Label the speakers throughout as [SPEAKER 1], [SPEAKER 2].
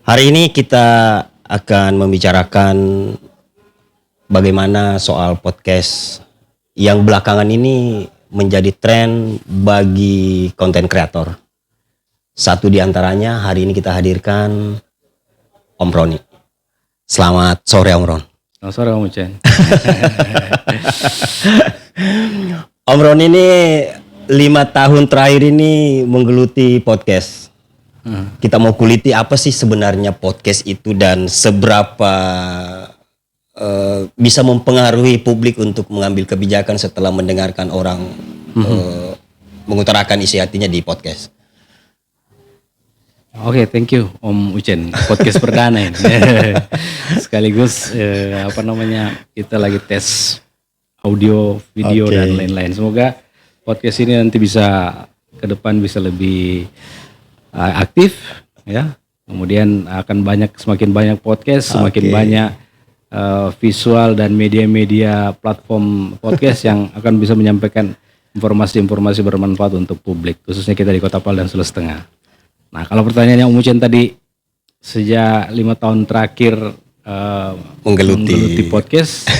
[SPEAKER 1] Hari ini kita akan membicarakan bagaimana soal podcast yang belakangan ini menjadi tren bagi konten kreator. Satu di antaranya hari ini kita hadirkan Om Roni. Selamat sore Om Ron.
[SPEAKER 2] Selamat sore Om Ucen.
[SPEAKER 1] Om Ron ini 5 tahun terakhir ini menggeluti podcast. Kita mau kuliti apa sih sebenarnya podcast itu dan seberapa bisa mempengaruhi publik untuk mengambil kebijakan setelah mendengarkan orang mengutarakan isi hatinya di podcast.
[SPEAKER 2] Oke, thank you Om Ucen. Podcast perdana ini. Sekaligus kita lagi tes audio, video dan lain-lain. Semoga podcast ini nanti bisa ke depan bisa lebih aktif ya. Kemudian akan semakin banyak podcast, semakin banyak visual dan media-media platform podcast yang akan bisa menyampaikan informasi-informasi bermanfaat untuk publik, khususnya kita di Kota Palu dan Sulawesi Tengah. Nah, kalau pertanyaannya Om Ucen tadi, sejak 5 tahun terakhir menggeluti podcast,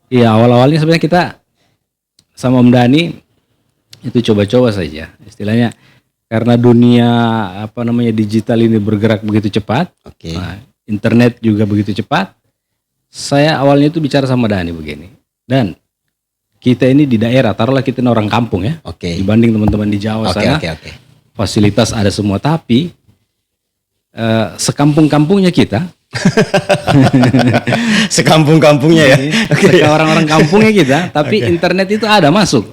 [SPEAKER 2] ya awal-awalnya sebenarnya kita sama Om Dani itu coba-coba saja, istilahnya. Karena dunia digital ini bergerak begitu cepat, nah, internet juga begitu cepat. Saya awalnya itu bicara sama Dani begini. Dan kita ini di daerah, taruhlah kita ini orang kampung ya. Dibanding teman-teman di Jawa sana, fasilitas ada semua. Tapi sekampung-kampungnya kita,
[SPEAKER 1] sekampung-kampungnya ya.
[SPEAKER 2] Orang-orang kampungnya kita, tapi internet itu ada masuk.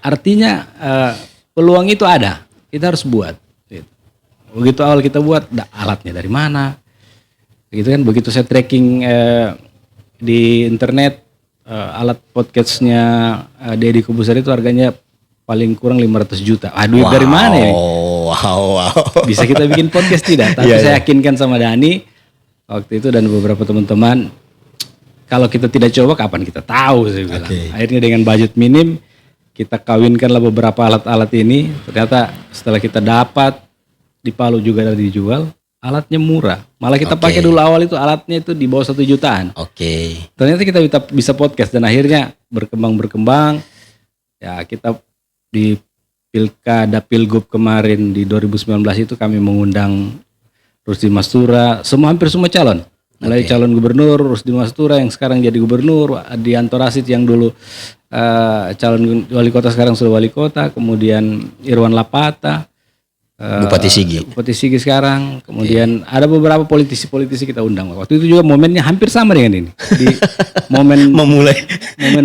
[SPEAKER 2] Artinya peluang itu ada. Kita harus buat. Begitu awal kita buat, alatnya dari mana? Gitu kan. Begitu saya tracking di internet, alat podcastnya Deddy Kubusar itu harganya paling kurang 500 juta. Duit dari mana ya? Bisa kita bikin podcast tidak? Tapi saya yakinkan sama Dani waktu itu dan beberapa teman-teman, kalau kita tidak coba kapan kita tahu, saya bilang. Akhirnya dengan budget minim, kita kawinkanlah beberapa alat-alat ini. Ternyata setelah kita dapat di Palu juga ada dijual, alatnya murah. Malah kita pakai dulu awal itu alatnya itu di bawah 1 jutaan. Ternyata kita bisa podcast dan akhirnya berkembang. Ya kita di Pilkada Pilgub kemarin di 2019 itu kami mengundang Rusdi Mastura, hampir semua calon. Mulai calon gubernur, Rusdi Mastura yang sekarang jadi gubernur, Adianto Rasid yang dulu calon wali kota sekarang sudah wali kota, kemudian Irwan Lapata,
[SPEAKER 1] Bupati
[SPEAKER 2] Sigi sekarang, kemudian ada beberapa politisi kita undang. Waktu itu juga momennya hampir sama dengan ini, di momen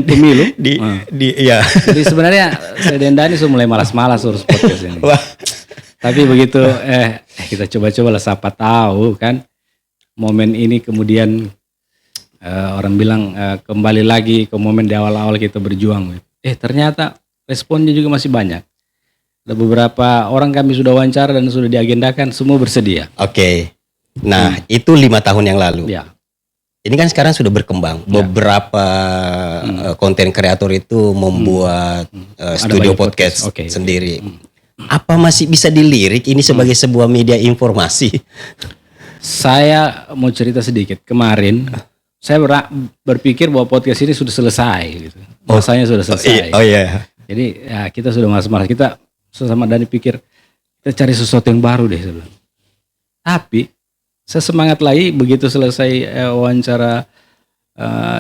[SPEAKER 2] pemilu. Jadi sebenarnya saya dan Dani sudah mulai malas-malas urus podcast ini. Tapi begitu kita coba-coba lah, siapa tahu kan momen ini kemudian orang bilang kembali lagi ke momen di awal-awal kita berjuang. Ternyata responnya juga masih banyak. Ada beberapa orang kami sudah wawancara dan sudah diagendakan, semua bersedia.
[SPEAKER 1] Nah itu 5 tahun yang lalu. Ini kan sekarang sudah berkembang. Beberapa konten kreator itu membuat studio podcast sendiri. Apa masih bisa dilirik ini sebagai sebuah media informasi?
[SPEAKER 2] Saya mau cerita sedikit. Kemarin saya berpikir bahwa podcast ini sudah selesai gitu. Masanya sudah selesai. Jadi ya kita sudah malas-malas. Kita sama Dani pikir kita cari sesuatu yang baru deh sebelum. Tapi saya semangat lagi begitu selesai wawancara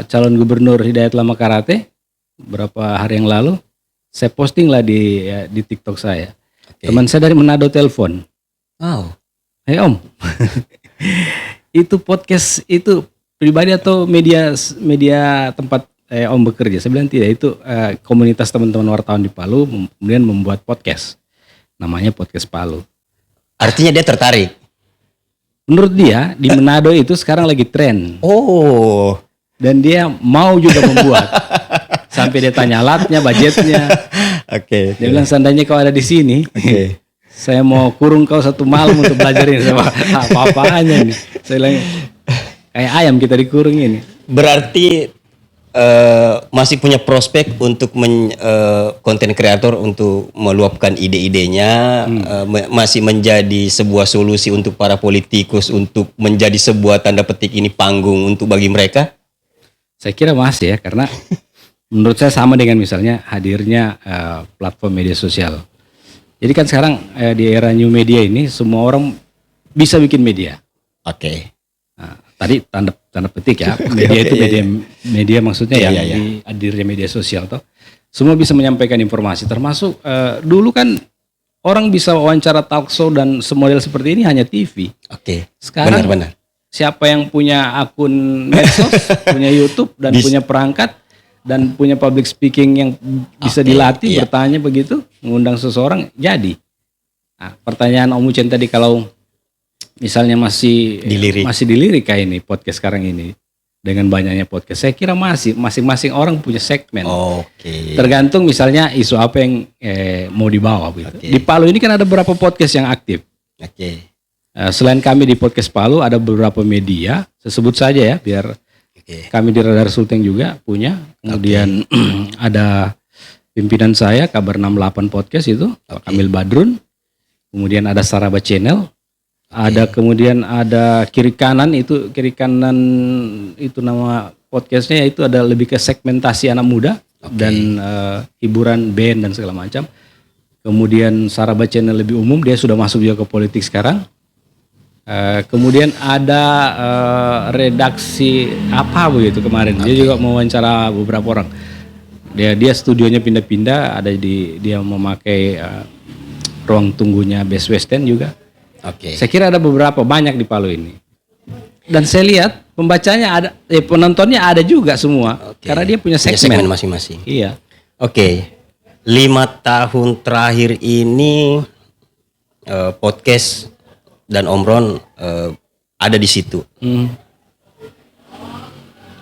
[SPEAKER 2] calon gubernur Hidayat Lama Karate beberapa hari yang lalu, saya posting lah di TikTok saya. Teman saya dari Manado telepon. Hey Om, itu podcast itu pribadi atau media tempat Om bekerja? Saya bilang tidak, itu komunitas teman-teman wartawan di Palu kemudian membuat podcast, namanya Podcast Palu.
[SPEAKER 1] Artinya dia tertarik?
[SPEAKER 2] Menurut dia di Manado itu sekarang lagi tren. Dan dia mau juga membuat. Sampai dia tanya alatnya, budgetnya. Dia bilang seandainya kau ada di sini, saya mau kurung kau 1 malam untuk belajar ini. Apa-apanya nih. Saya bilang kayak ayam kita dikurung ini.
[SPEAKER 1] Berarti masih punya prospek untuk konten kreator untuk meluapkan ide-idenya, masih menjadi sebuah solusi untuk para politikus untuk menjadi sebuah tanda petik ini panggung untuk bagi mereka?
[SPEAKER 2] Saya kira masih ya, karena menurut saya sama dengan misalnya hadirnya platform media sosial. Jadi kan sekarang di era new media ini semua orang bisa bikin media.
[SPEAKER 1] Oke.
[SPEAKER 2] Nah, tadi tanda petik ya, media itu media maksudnya yang di hadirnya media sosial toh. Semua bisa menyampaikan informasi, termasuk dulu kan orang bisa wawancara talk show dan semodel seperti ini hanya TV.
[SPEAKER 1] Oke.
[SPEAKER 2] Sekarang
[SPEAKER 1] benar.
[SPEAKER 2] Siapa yang punya akun medsos, punya YouTube dan punya perangkat dan punya public speaking yang bisa dilatih, bertanya begitu, mengundang seseorang, jadi. Nah, pertanyaan Om Ucen tadi, kalau misalnya masih dilirik kayak ini podcast sekarang ini dengan banyaknya podcast, saya kira masing-masing orang punya segmen. Tergantung misalnya isu apa yang mau dibawa gitu. Di Palu ini kan ada beberapa podcast yang aktif. Selain kami di Podcast Palu, ada beberapa media, saya sebut saja ya, biar kami di Radar Sulteng juga punya. Kemudian ada pimpinan saya, Kabar 68 Podcast itu, Pak Kamil Badrun. Kemudian ada Saraba Channel. Ada kemudian ada Kiri Kanan itu nama podcastnya, itu ada lebih ke segmentasi anak muda dan hiburan band dan segala macam. Kemudian Saraba Channel lebih umum, dia sudah masuk juga ke politik sekarang. Kemudian ada redaksi apa begitu kemarin, dia juga mewawancara beberapa orang. Dia studionya pindah-pindah, ada dia memakai ruang tunggunya Best Western juga. Saya kira ada banyak di Palu ini. Dan saya lihat pembacanya ada, penontonnya ada juga semua, karena dia punya segmen
[SPEAKER 1] masing-masing.
[SPEAKER 2] Iya.
[SPEAKER 1] 5 tahun terakhir ini podcast dan Om Ron ada di situ.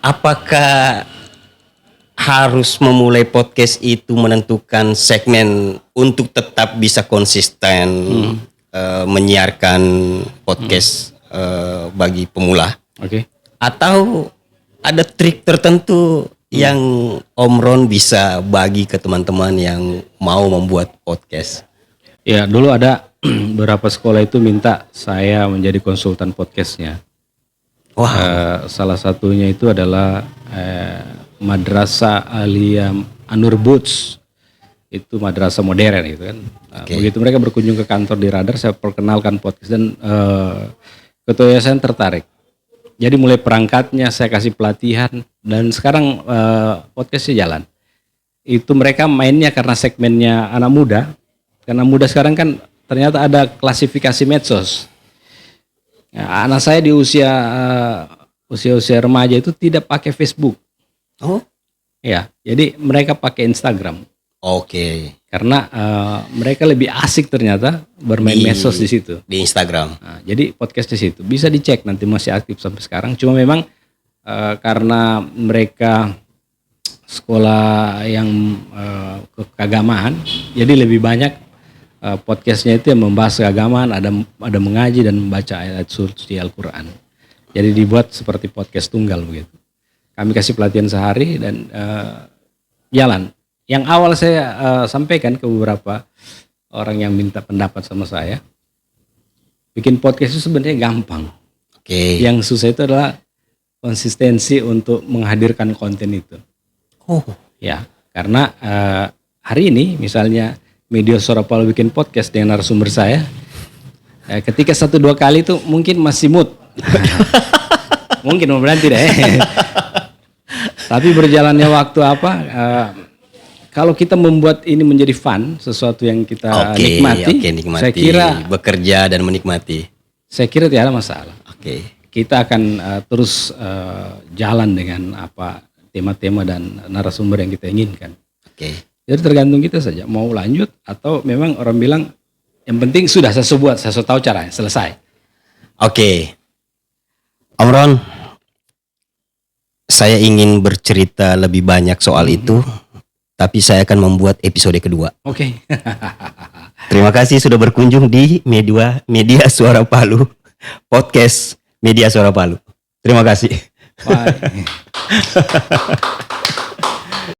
[SPEAKER 1] Apakah harus memulai podcast itu menentukan segmen untuk tetap bisa konsisten menyiarkan podcast bagi pemula? Atau ada trik tertentu yang Om Ron bisa bagi ke teman-teman yang mau membuat podcast?
[SPEAKER 2] Ya, dulu ada beberapa sekolah itu minta saya menjadi konsultan podcastnya. Salah satunya itu adalah Madrasah Aliyah Anur Boots. Itu madrasah modern gitu kan. Begitu mereka berkunjung ke kantor di Radar, saya perkenalkan podcast dan ketua yayasan tertarik. Jadi mulai perangkatnya saya kasih pelatihan dan sekarang podcastnya jalan. Itu mereka mainnya karena segmennya anak muda. Karena muda sekarang kan ternyata ada klasifikasi medsos. Ya, anak saya di usia remaja itu tidak pakai Facebook. Ya, jadi mereka pakai Instagram. Karena mereka lebih asik ternyata bermain medsos di situ.
[SPEAKER 1] Di Instagram.
[SPEAKER 2] Nah, jadi podcast di situ bisa dicek, nanti masih aktif sampai sekarang. Cuma memang karena mereka sekolah yang keagamaan, jadi lebih banyak podcastnya itu yang membahas keagamaan, ada mengaji dan membaca ayat suci Al-Quran. Jadi dibuat seperti podcast tunggal begitu. Kami kasih pelatihan sehari dan jalan. Yang awal saya sampaikan ke beberapa orang yang minta pendapat sama saya, bikin podcast itu sebenarnya gampang. Yang susah itu adalah konsistensi untuk menghadirkan konten itu. Ya, karena hari ini misalnya Media Suara Palu bikin podcast dengan narasumber saya, ketika 1-2 kali itu mungkin masih mood. Mungkin mudah-mudahan tidak ya. Tapi berjalannya waktu kalau kita membuat ini menjadi fun, sesuatu yang kita nikmati, saya kira
[SPEAKER 1] bekerja dan menikmati.
[SPEAKER 2] Saya kira tidak ada masalah. Kita akan terus jalan dengan tema-tema dan narasumber yang kita inginkan. Jadi tergantung kita saja mau lanjut atau memang orang bilang yang penting sudah saya tahu caranya, selesai.
[SPEAKER 1] Om Ron, saya ingin bercerita lebih banyak soal itu, tapi saya akan membuat episode kedua. Terima kasih sudah berkunjung di Media Suara Palu, podcast Media Suara Palu. Terima kasih.
[SPEAKER 2] Bye.